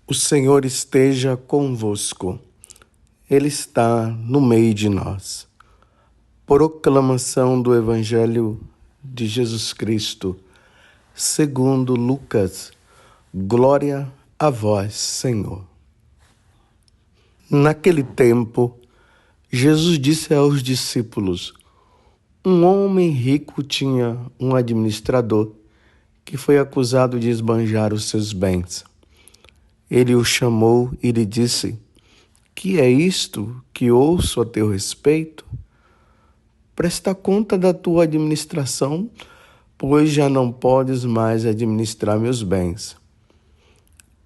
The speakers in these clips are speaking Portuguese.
O Senhor esteja convosco, Ele está no meio de nós. Proclamação do Evangelho de Jesus Cristo, segundo Lucas. Glória a vós, Senhor. Naquele tempo, Jesus disse aos discípulos: um homem rico tinha um administrador que foi acusado de esbanjar os seus bens. Ele o chamou e lhe disse: que é isto que ouço a teu respeito? Presta conta da tua administração, pois já não podes mais administrar meus bens.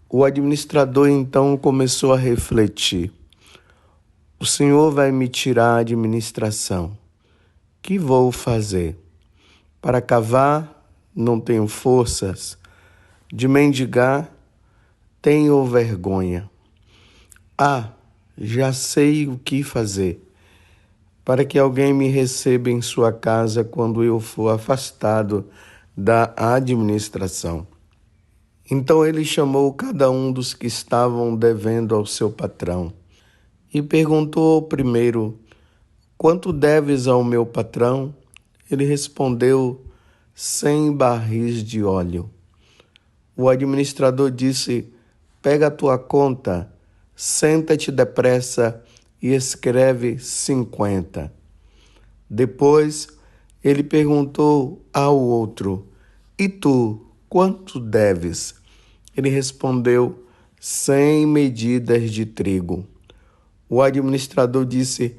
O administrador então começou a refletir: o Senhor vai me tirar a administração. Que vou fazer? Para cavar, não tenho forças. De mendigar, tenho vergonha. Já sei o que fazer, para que alguém me receba em sua casa quando eu for afastado da administração. Então ele chamou cada um dos que estavam devendo ao seu patrão e perguntou ao primeiro: quanto deves ao meu patrão? Ele respondeu: 100 barris de óleo. O administrador disse: pega a tua conta, senta-te depressa e escreve 50. Depois ele perguntou ao outro: e tu, quanto deves? Ele respondeu: 100 medidas de trigo. O administrador disse: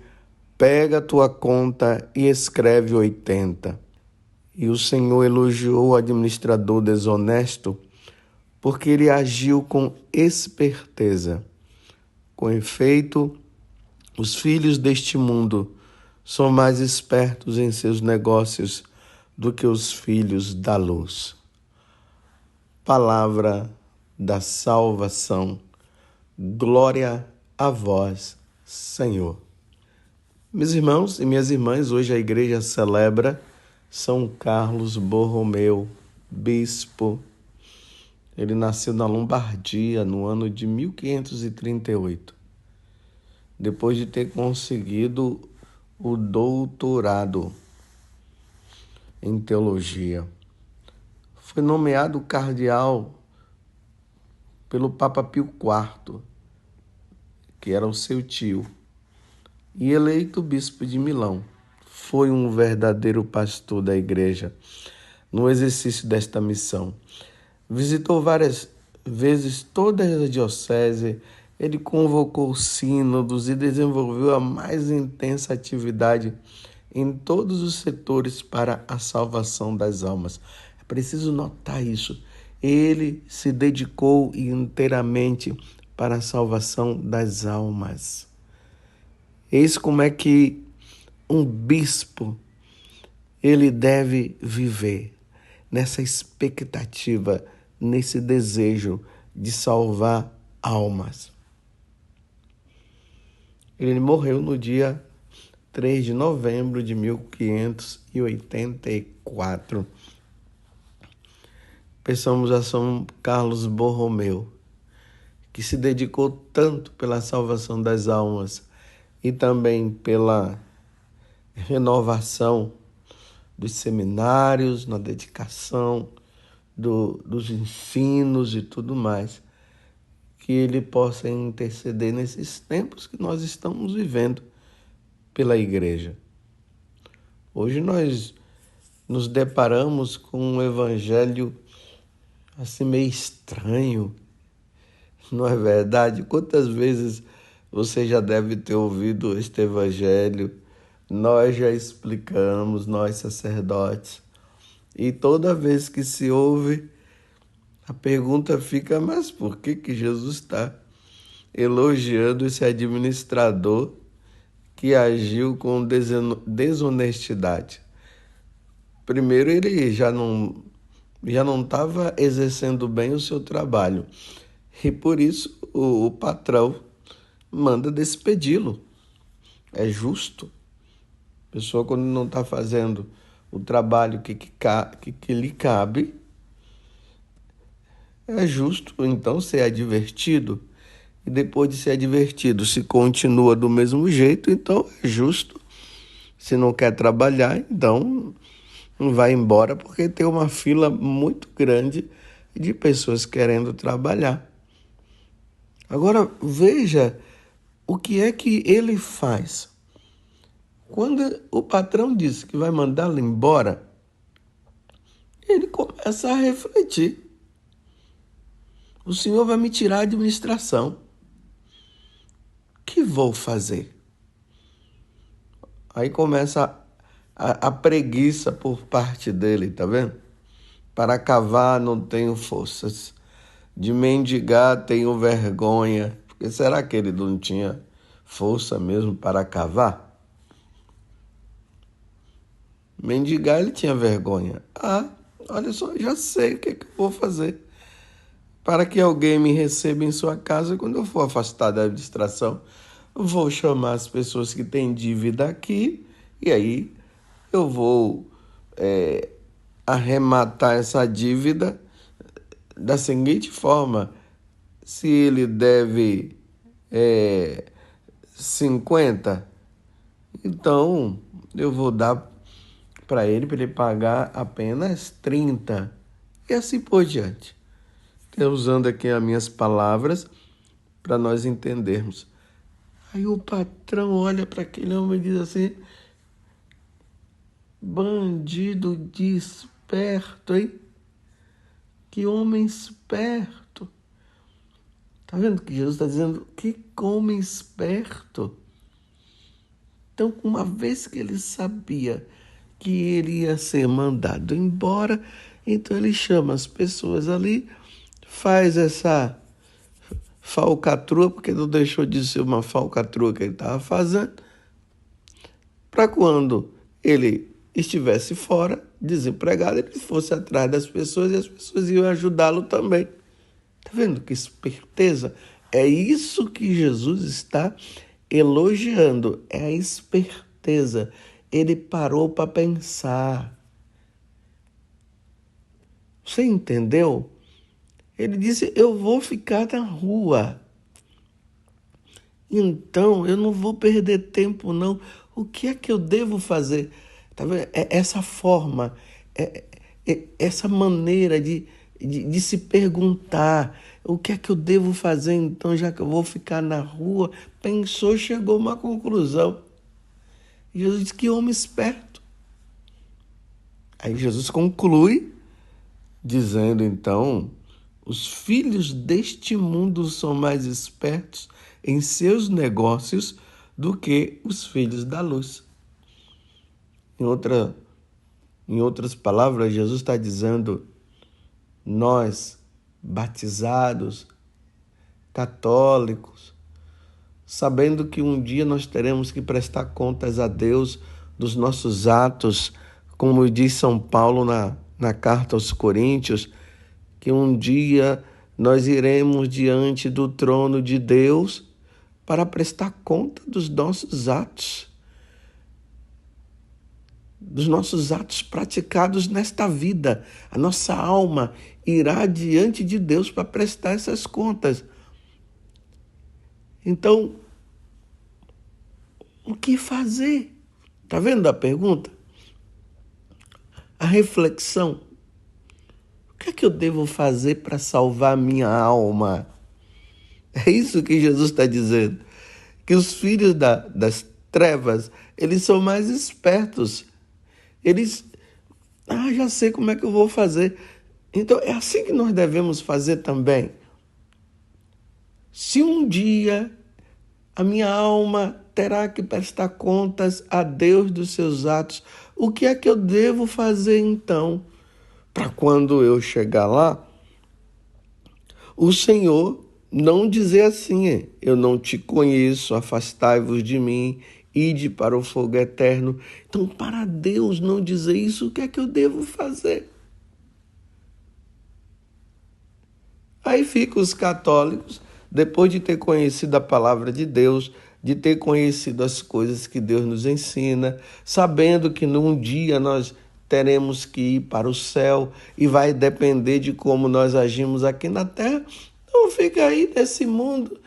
pega a tua conta e escreve 80. E o Senhor elogiou o administrador desonesto, porque ele agiu com esperteza. Com efeito, os filhos deste mundo são mais espertos em seus negócios do que os filhos da luz. Palavra da salvação. Glória a vós, Senhor. Meus irmãos e minhas irmãs, hoje a igreja celebra São Carlos Borromeu, bispo. Ele nasceu na Lombardia no ano de 1538, depois de ter conseguido o doutorado em teologia. Foi nomeado cardeal pelo Papa Pio IV, que era o seu tio, e eleito bispo de Milão. Foi um verdadeiro pastor da igreja no exercício desta missão. Visitou várias vezes todas as dioceses, ele convocou sínodos e desenvolveu a mais intensa atividade em todos os setores para a salvação das almas. É preciso notar isso. Ele se dedicou inteiramente para a salvação das almas. Eis como é que um bispo ele deve viver nessa expectativa, nesse desejo de salvar almas. Ele morreu no dia 3 de novembro de 1584. Pensamos a São Carlos Borromeu, que se dedicou tanto pela salvação das almas e também pela renovação dos seminários, na dedicação dos ensinos e tudo mais, que ele possa interceder nesses tempos que nós estamos vivendo pela igreja. Hoje nós nos deparamos com um evangelho assim meio estranho, não é verdade? Quantas vezes você já deve ter ouvido este evangelho? Nós já explicamos, nós sacerdotes, e toda vez que se ouve, a pergunta fica: mas por que Jesus está elogiando esse administrador que agiu com desonestidade? Primeiro, ele já não estava exercendo bem o seu trabalho, e por isso o patrão manda despedi-lo. É justo. A pessoa, quando não está fazendo o trabalho que lhe cabe, É justo, então, ser advertido. E depois de ser advertido, se continua do mesmo jeito, então é justo. Se não quer trabalhar, então não vai embora, porque tem uma fila muito grande de pessoas querendo trabalhar. Agora, veja o que é que ele faz. Quando o patrão disse que vai mandá-lo embora, ele começa a refletir. O senhor vai me tirar a administração. O que vou fazer? Aí começa a preguiça por parte dele, tá vendo? Para cavar não tenho forças. De mendigar tenho vergonha. Porque será que ele não tinha força mesmo para cavar? Mendigar ele tinha vergonha. Ah, olha só, já sei o que é que eu vou fazer. Para que alguém me receba em sua casa quando eu for afastado da administração, eu vou chamar as pessoas que têm dívida aqui e aí eu vou arrematar essa dívida da seguinte forma: se ele deve 50, então eu vou dar para ele pagar apenas 30 e assim por diante. Estou usando aqui as minhas palavras para nós entendermos. Aí o patrão olha para aquele homem e diz assim: bandido desperto, hein? Que homem esperto. Tá vendo que Jesus está dizendo? Que homem esperto. Então, uma vez que ele sabia que ele ia ser mandado embora, então ele chama as pessoas ali, faz essa falcatrua, porque não deixou de ser uma falcatrua que ele estava fazendo, para quando ele estivesse fora, desempregado, ele fosse atrás das pessoas e as pessoas iam ajudá-lo também. Está vendo que esperteza? É isso que Jesus está elogiando, é a esperteza. Ele parou para pensar. Você entendeu? Ele disse: eu vou ficar na rua. Então, eu não vou perder tempo, não. O que é que eu devo fazer? Tá vendo? É essa forma, essa maneira de se perguntar: o que é que eu devo fazer, então, já que eu vou ficar na rua? Pensou, chegou a uma conclusão. Jesus disse: que homem esperto. Aí Jesus conclui dizendo, então: os filhos deste mundo são mais espertos em seus negócios do que os filhos da luz. Em outras palavras, Jesus está dizendo: nós, batizados, católicos, sabendo que um dia nós teremos que prestar contas a Deus dos nossos atos, como diz São Paulo na carta aos Coríntios, que um dia nós iremos diante do trono de Deus para prestar conta dos nossos atos praticados nesta vida. A nossa alma irá diante de Deus para prestar essas contas. Então, o que fazer? Está vendo a pergunta? A reflexão. O que é que eu devo fazer para salvar minha alma? É isso que Jesus está dizendo. Que os filhos das trevas, eles são mais espertos. Eles, já sei como é que eu vou fazer. Então, é assim que nós devemos fazer também. Se um dia a minha alma terá que prestar contas a Deus dos seus atos, o que é que eu devo fazer então? Para quando eu chegar lá, o Senhor não dizer assim: eu não te conheço, afastai-vos de mim, ide para o fogo eterno. Então, para Deus não dizer isso, o que é que eu devo fazer? Aí ficam os católicos, depois de ter conhecido a palavra de Deus, de ter conhecido as coisas que Deus nos ensina, sabendo que num dia nós teremos que ir para o céu e vai depender de como nós agimos aqui na terra. Não fica aí nesse mundo.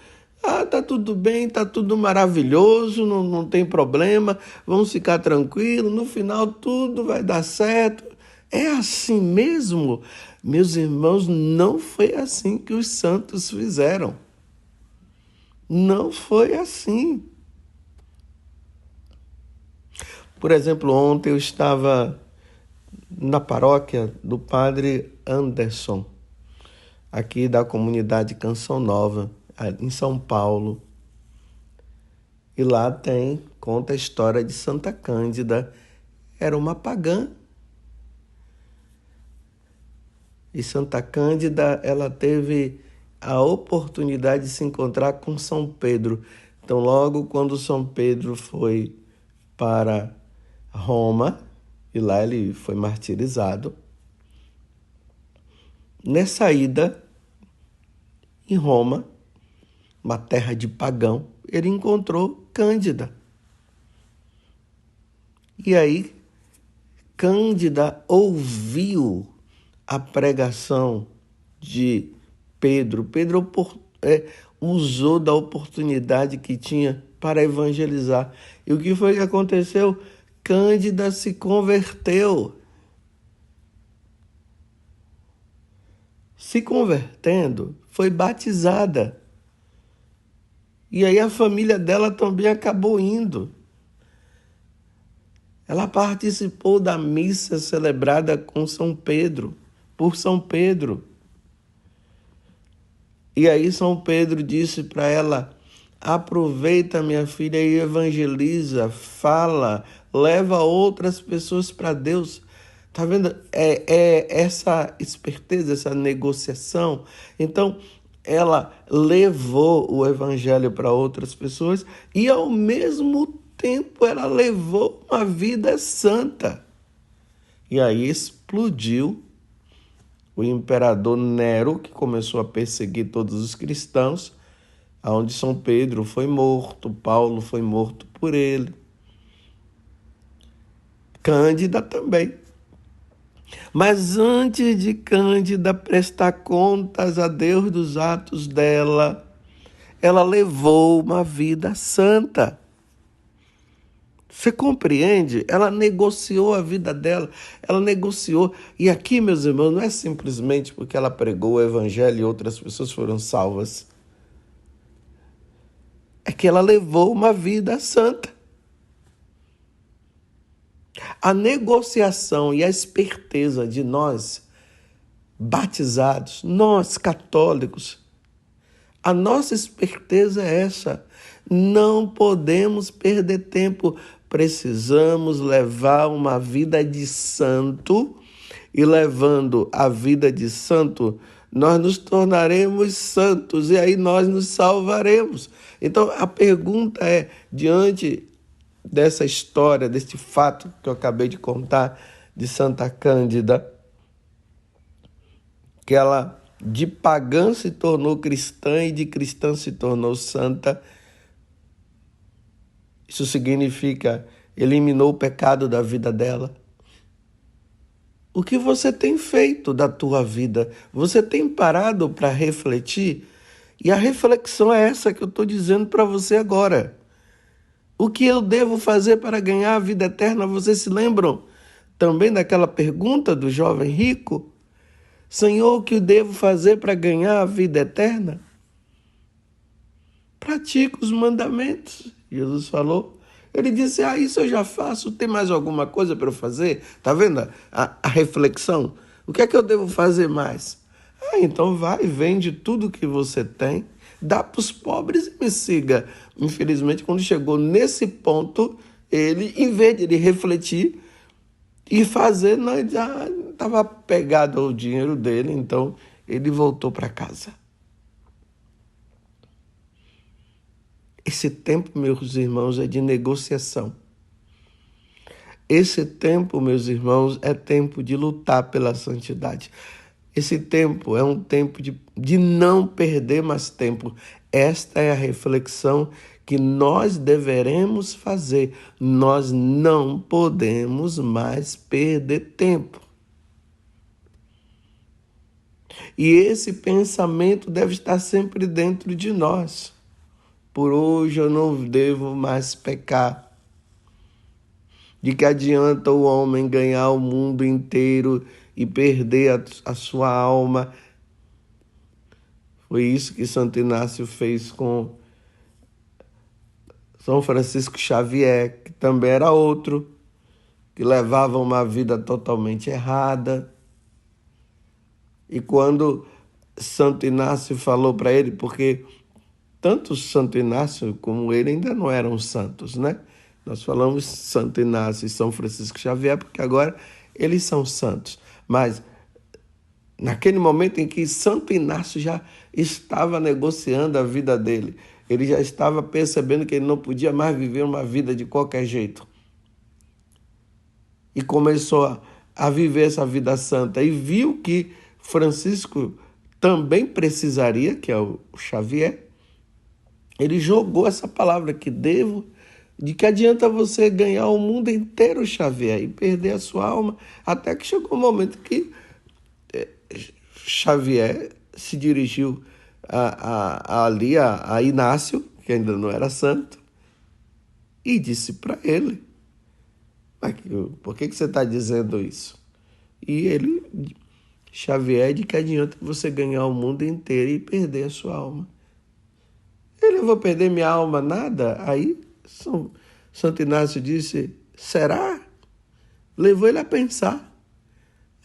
Ah, tá tudo bem, tá tudo maravilhoso, não tem problema, vamos ficar tranquilos, no final tudo vai dar certo. É assim mesmo? Meus irmãos, não foi assim que os santos fizeram. Não foi assim. Por exemplo, ontem eu estava na paróquia do padre Anderson, aqui da comunidade Canção Nova, em São Paulo. E lá conta a história de Santa Cândida. Era uma pagã. E Santa Cândida, ela teve a oportunidade de se encontrar com São Pedro. Então, logo quando São Pedro foi para Roma, e lá ele foi martirizado, nessa ida em Roma, uma terra de pagão, ele encontrou Cândida. E aí, Cândida ouviu a pregação de Pedro. Pedro usou da oportunidade que tinha para evangelizar. E o que foi que aconteceu? Cândida se converteu. Se convertendo, foi batizada. E aí a família dela também acabou indo. Ela participou da missa celebrada com São Pedro, por São Pedro. E aí São Pedro disse para ela: aproveita, minha filha, e evangeliza, fala, leva outras pessoas para Deus. Tá vendo? É essa esperteza, essa negociação. Então, ela levou o evangelho para outras pessoas e, ao mesmo tempo, ela levou uma vida santa. E aí explodiu o imperador Nero, que começou a perseguir todos os cristãos, onde São Pedro foi morto, Paulo foi morto por ele. Cândida também. Mas antes de Cândida prestar contas a Deus dos atos dela, ela levou uma vida santa. Você compreende? Ela negociou a vida dela, ela negociou. E aqui, meus irmãos, não é simplesmente porque ela pregou o evangelho e outras pessoas foram salvas. É que ela levou uma vida santa. A negociação e a esperteza de nós, batizados, nós católicos, a nossa esperteza é essa. Não podemos perder tempo. Precisamos levar uma vida de santo, e levando a vida de santo, nós nos tornaremos santos e aí nós nos salvaremos. Então a pergunta é, diante dessa história, deste fato que eu acabei de contar de Santa Cândida, que ela de pagã se tornou cristã e de cristã se tornou santa. Isso significa eliminou o pecado da vida dela. O que você tem feito da tua vida? Você tem parado para refletir? E a reflexão é essa que eu estou dizendo para você agora. O que eu devo fazer para ganhar a vida eterna? Vocês se lembram também daquela pergunta do jovem rico? Senhor, o que eu devo fazer para ganhar a vida eterna? Pratica os mandamentos, Jesus falou. Ele disse, isso eu já faço, tem mais alguma coisa para eu fazer? Está vendo a reflexão? O que é que eu devo fazer mais? Então vai, vende tudo que você tem, dá para os pobres e me siga. Infelizmente, quando chegou nesse ponto, ele, em vez de ele refletir e fazer, não, já estava pegado ao dinheiro dele, então ele voltou para casa. Esse tempo, meus irmãos, é de negociação. Esse tempo, meus irmãos, é tempo de lutar pela santidade. Esse tempo é um tempo de não perder mais tempo. Esta é a reflexão que nós deveremos fazer. Nós não podemos mais perder tempo. E esse pensamento deve estar sempre dentro de nós. Por hoje eu não devo mais pecar. De que adianta o homem ganhar o mundo inteiro e perder a sua alma? Foi isso que Santo Inácio fez com São Francisco Xavier, que também era outro, que levava uma vida totalmente errada. E quando Santo Inácio falou para ele, porque tanto Santo Inácio como ele ainda não eram santos, né? Nós falamos Santo Inácio e São Francisco Xavier porque agora eles são santos. Mas naquele momento em que Santo Inácio já estava negociando a vida dele, ele já estava percebendo que ele não podia mais viver uma vida de qualquer jeito. E começou a viver essa vida santa e viu que Francisco também precisaria, que é o Xavier. Ele jogou essa palavra que devo, de que adianta você ganhar o mundo inteiro, Xavier, e perder a sua alma, até que chegou um momento que Xavier se dirigiu ali a Inácio, que ainda não era santo, e disse para ele, por que você está dizendo isso? E ele, Xavier, de que adianta você ganhar o mundo inteiro e perder a sua alma? Eu vou perder minha alma, nada? Aí Santo Inácio disse, será? Levou ele a pensar.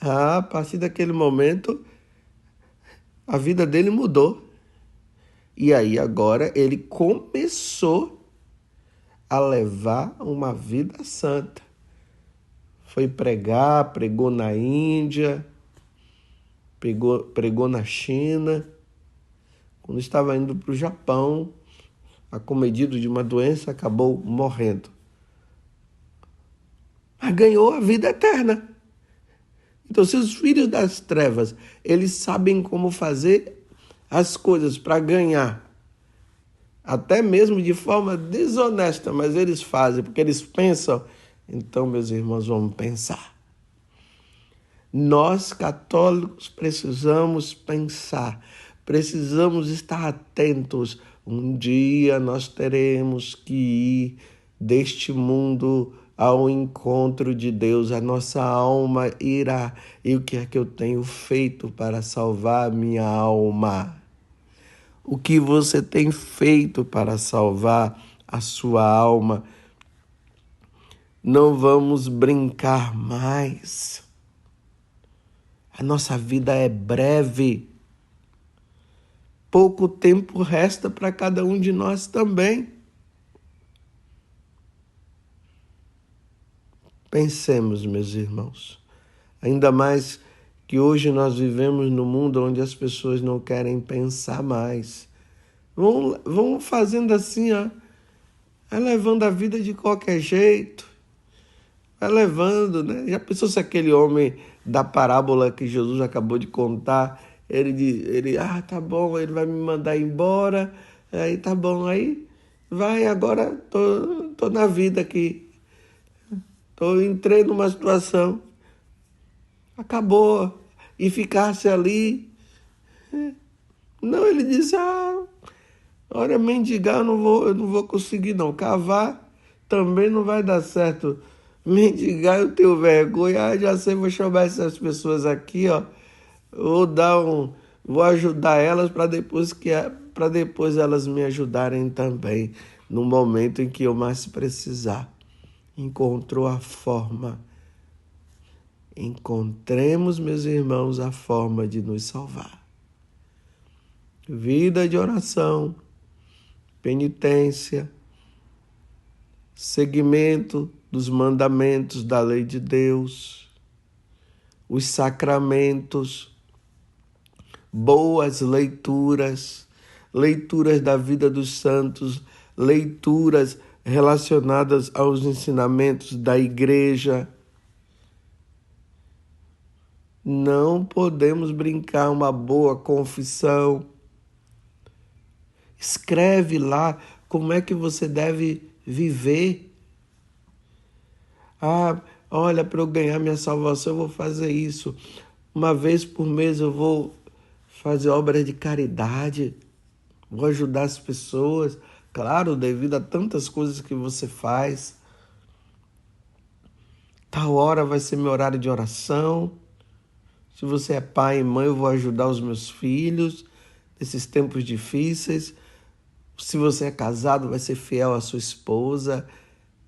A partir daquele momento, a vida dele mudou. E aí agora ele começou a levar uma vida santa. Foi pregar, pregou na Índia, pregou na China. Quando estava indo para o Japão, acometido de uma doença, acabou morrendo. Mas ganhou a vida eterna. Então, se os filhos das trevas, eles sabem como fazer as coisas para ganhar, até mesmo de forma desonesta, mas eles fazem, porque eles pensam, então, meus irmãos, vamos pensar. Nós, católicos, precisamos pensar, precisamos estar atentos. Um dia nós teremos que ir deste mundo ao encontro de Deus, a nossa alma irá. E o que é que eu tenho feito para salvar a minha alma? O que você tem feito para salvar a sua alma? Não vamos brincar mais. A nossa vida é breve. Pouco tempo resta para cada um de nós também. Pensemos, meus irmãos. Ainda mais que hoje nós vivemos num mundo onde as pessoas não querem pensar mais. Vão fazendo assim, ó. Vai levando a vida de qualquer jeito. Vai levando, né? Já pensou se aquele homem da parábola que Jesus acabou de contar, ele tá bom, ele vai me mandar embora, aí tá bom, aí vai, agora tô na vida aqui, entrei numa situação, acabou, e ficasse ali. Não, ele disse, olha, mendigar eu não vou conseguir não, cavar também não vai dar certo. Mendigar, eu tenho vergonha. Já sei, vou chamar essas pessoas aqui, ó. Vou ajudar elas para depois elas me ajudarem também no momento em que eu mais precisar. Encontrou a forma. Encontremos, meus irmãos, a forma de nos salvar. Vida de oração, penitência, seguimento dos mandamentos da lei de Deus, os sacramentos, boas leituras, leituras da vida dos santos, leituras relacionadas aos ensinamentos da igreja. Não podemos brincar, uma boa confissão. Escreve lá como é que você deve viver. Ah, olha, para eu ganhar minha salvação, eu vou fazer isso. Uma vez por mês eu vou fazer obras de caridade, vou ajudar as pessoas. Claro, devido a tantas coisas que você faz. Tal hora vai ser meu horário de oração. Se você é pai e mãe, eu vou ajudar os meus filhos nesses tempos difíceis. Se você é casado, vai ser fiel à sua esposa.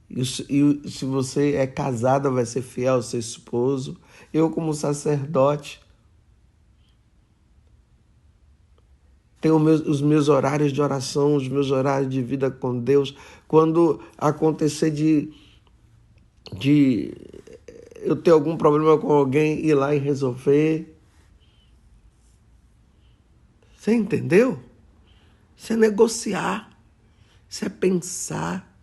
E se você é casada, vai ser fiel ao seu esposo. Eu, como sacerdote, tenho os meus horários de oração, os meus horários de vida com Deus. Quando acontecer de eu ter algum problema com alguém, ir lá e resolver. Você entendeu? Isso é negociar, isso é pensar.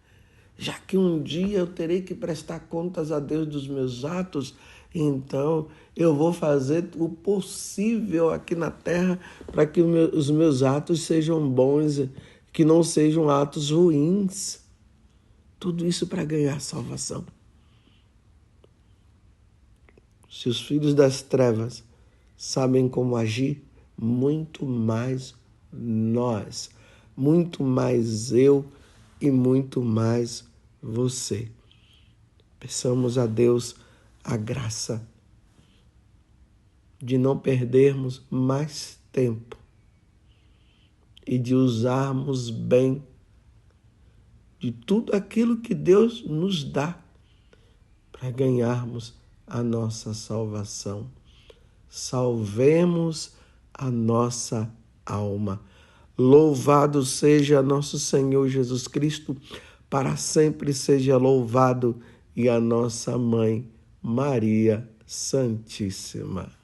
Já que um dia eu terei que prestar contas a Deus dos meus atos, então eu vou fazer o possível aqui na terra para que os meus atos sejam bons, que não sejam atos ruins. Tudo isso para ganhar salvação. Se os filhos das trevas sabem como agir, muito mais nós, muito mais eu e muito mais você. Peçamos a Deus a graça de não perdermos mais tempo e de usarmos bem de tudo aquilo que Deus nos dá para ganharmos a nossa salvação. Salvemos a nossa alma. Louvado seja nosso Senhor Jesus Cristo, para sempre seja louvado, e a nossa Mãe, Maria Santíssima.